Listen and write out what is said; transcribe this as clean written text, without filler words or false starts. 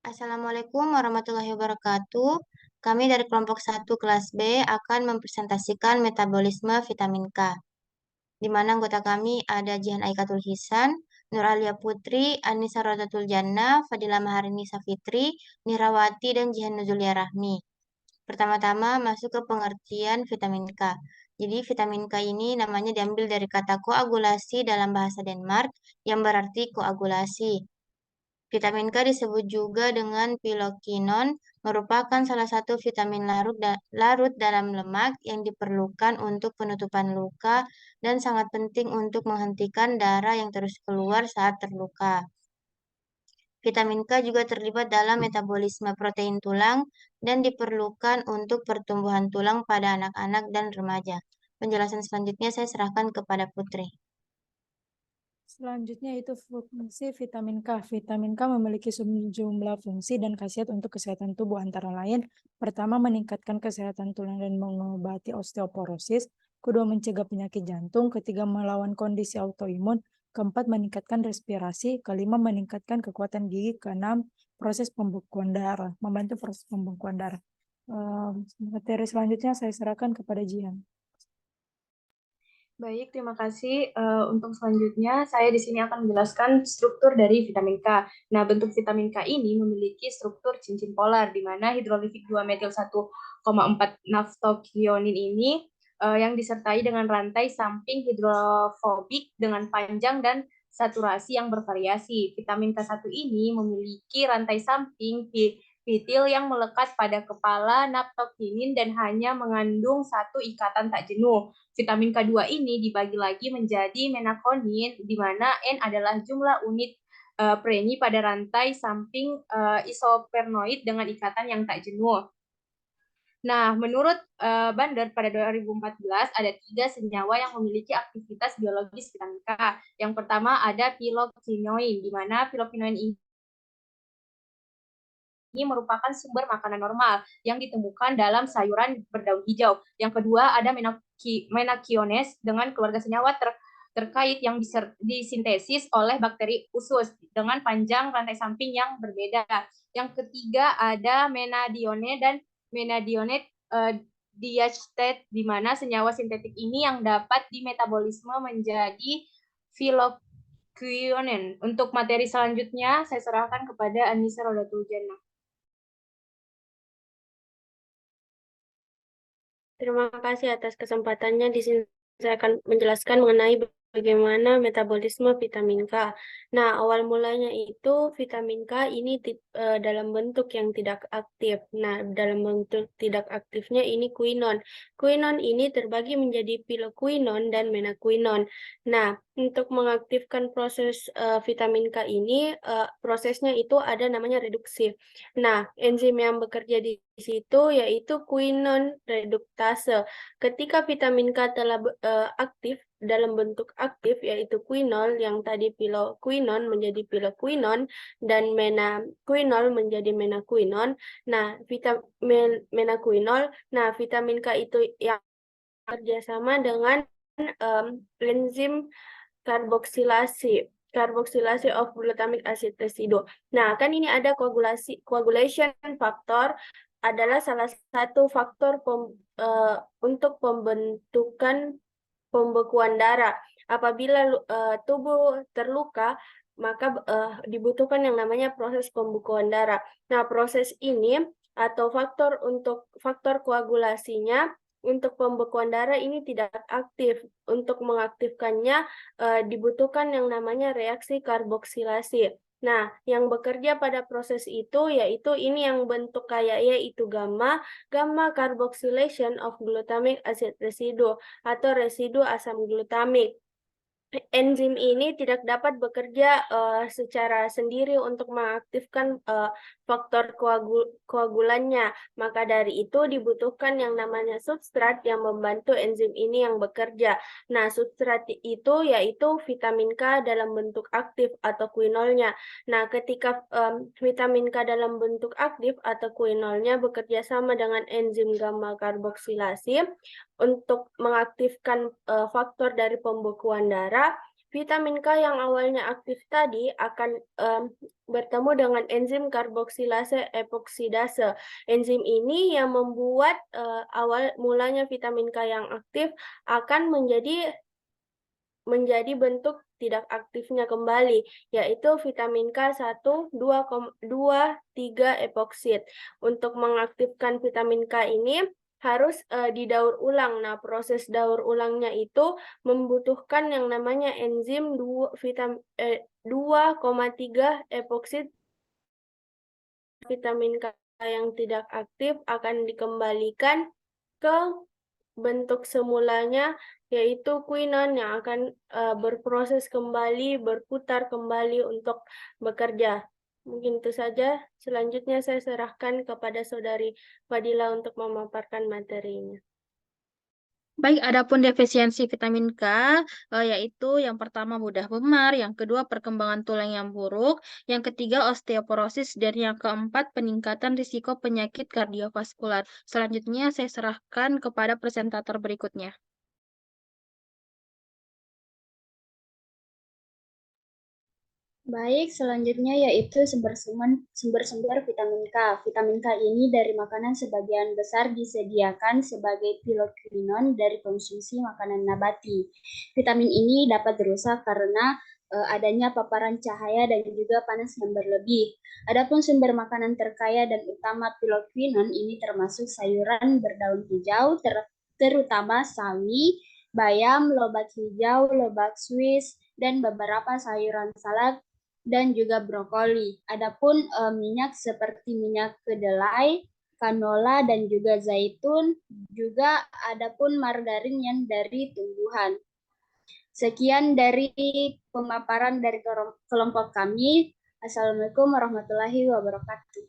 Assalamualaikum warahmatullahi wabarakatuh. Kami dari kelompok 1 kelas B akan mempresentasikan metabolisme vitamin K, di mana anggota kami ada Jihan Aikatul Hisan, Nur Alia Putri, Anissa Rodatul Jannah, Fadila Maharini Safitri, Nirawati, dan Jihan Nuzulia Rahmi. Pertama-tama masuk ke pengertian vitamin K. Jadi vitamin K ini namanya diambil dari kata koagulasi dalam bahasa Denmark yang berarti koagulasi. Vitamin K disebut juga dengan pilokinon, merupakan salah satu vitamin larut dalam lemak yang diperlukan untuk penutupan luka dan sangat penting untuk menghentikan darah yang terus keluar saat terluka. Vitamin K juga terlibat dalam metabolisme protein tulang dan diperlukan untuk pertumbuhan tulang pada anak-anak dan remaja. Penjelasan selanjutnya saya serahkan kepada Putri. Selanjutnya itu fungsi vitamin K. Vitamin K memiliki sejumlah fungsi dan khasiat untuk kesehatan tubuh antara lain. Pertama, meningkatkan kesehatan tulang dan mengobati osteoporosis. Kedua, mencegah penyakit jantung. Ketiga, melawan kondisi autoimun. Keempat, meningkatkan respirasi. Kelima, meningkatkan kekuatan gigi. Keenam, proses pembekuan darah. Membantu proses pembekuan darah. Materi selanjutnya saya serahkan kepada Jihan. Baik, terima kasih. Untuk selanjutnya, saya di sini akan menjelaskan struktur dari vitamin K. Nah, bentuk vitamin K ini memiliki struktur cincin polar, di mana hidrolifik 2-metil 1,4 naftokionin ini yang disertai dengan rantai samping hidrofobik dengan panjang dan saturasi yang bervariasi. Vitamin K1 ini memiliki rantai samping pitil yang melekat pada kepala naftokinin dan hanya mengandung satu ikatan tak jenuh. Vitamin K2 ini dibagi lagi menjadi menakonin, di mana N adalah jumlah unit preni pada rantai samping isopernoid dengan ikatan yang tak jenuh. Nah, menurut Bander pada 2014 ada 3 senyawa yang memiliki aktivitas biologis vitamin K. Yang pertama ada pilokinoin, di mana pilokinoin ini merupakan sumber makanan normal yang ditemukan dalam sayuran berdaun hijau. Yang kedua ada menakiones dengan keluarga senyawa terkait yang disintesis oleh bakteri usus dengan panjang rantai samping yang berbeda. Yang ketiga ada menadione dan menadionate diacetate, di mana senyawa sintetik ini yang dapat dimetabolisme menjadi filokinoin. Untuk materi selanjutnya saya serahkan kepada Anissa Rodatul Jannah. Terima kasih atas kesempatannya. Di sini saya akan menjelaskan mengenai bagaimana metabolisme vitamin K. Nah, awal mulanya itu vitamin K ini dalam bentuk yang tidak aktif. Nah, dalam bentuk tidak aktifnya ini kuinon. Kuinon ini terbagi menjadi pilokuinon dan menakuinon. Nah, untuk mengaktifkan proses vitamin K ini, prosesnya itu ada namanya reduksi. Nah, enzim yang bekerja di situ yaitu kuinon reduktase. Ketika vitamin K telah aktif dalam bentuk aktif yaitu kuinol, yang tadi pilokuinon menjadi pilokuinon dan menakuinol menjadi menakuinon. Nah, menakuinol, nah vitamin K itu yang kerjasama dengan enzim karboksilasi of glutamic acid residue. Nah, kan ini ada coagulation factor adalah salah satu faktor untuk pembentukan pembekuan darah. Apabila tubuh terluka, maka dibutuhkan yang namanya proses pembekuan darah. Nah, proses ini atau faktor koagulasinya untuk pembekuan darah ini tidak aktif. Untuk mengaktifkannya dibutuhkan yang namanya reaksi karboksilasi. Nah, yang bekerja pada proses itu yaitu ini yang bentuk kayak yaitu gamma carboxylation of glutamic acid residue atau residu asam glutamik. Enzim ini tidak dapat bekerja secara sendiri untuk mengaktifkan faktor koagulannya. Maka dari itu dibutuhkan yang namanya substrat yang membantu enzim ini yang bekerja. Nah, substrat itu yaitu vitamin K dalam bentuk aktif atau kuinolnya. Nah, ketika vitamin K dalam bentuk aktif atau kuinolnya bekerja sama dengan enzim gamma karboksilasi untuk mengaktifkan faktor dari pembekuan darah, vitamin K yang awalnya aktif tadi akan bertemu dengan enzim karboksilase epoksidase. Enzim ini yang membuat awal mulanya vitamin K yang aktif akan menjadi bentuk tidak aktifnya kembali, yaitu vitamin K1, 2,3 epoksid. Untuk mengaktifkan vitamin K ini harus didaur ulang. Nah, proses daur ulangnya itu membutuhkan yang namanya enzim 2,3 epoksid. Vitamin K yang tidak aktif akan dikembalikan ke bentuk semulanya, yaitu quinon yang akan berproses kembali, berputar kembali untuk bekerja. Mungkin itu saja. Selanjutnya saya serahkan kepada Saudari Fadila untuk memaparkan materinya. Baik, adapun defisiensi vitamin K, yaitu yang pertama mudah memar, yang kedua perkembangan tulang yang buruk, yang ketiga osteoporosis, dan yang keempat peningkatan risiko penyakit kardiovaskular. Selanjutnya saya serahkan kepada presentator berikutnya. Baik, selanjutnya yaitu sumber-sumber vitamin K. Vitamin K ini dari makanan sebagian besar disediakan sebagai piloquinon dari konsumsi makanan nabati. Vitamin ini dapat rusak karena adanya paparan cahaya dan juga panas yang berlebih. Adapun sumber makanan terkaya dan utama piloquinon ini termasuk sayuran berdaun hijau, terutama sawi, bayam, lobak hijau, lobak Swiss, dan beberapa sayuran salad dan juga brokoli. Adapun minyak seperti minyak kedelai, kanola, dan juga zaitun, juga adapun margarin yang dari tumbuhan. Sekian dari pemaparan dari kelompok kami. Assalamualaikum warahmatullahi wabarakatuh.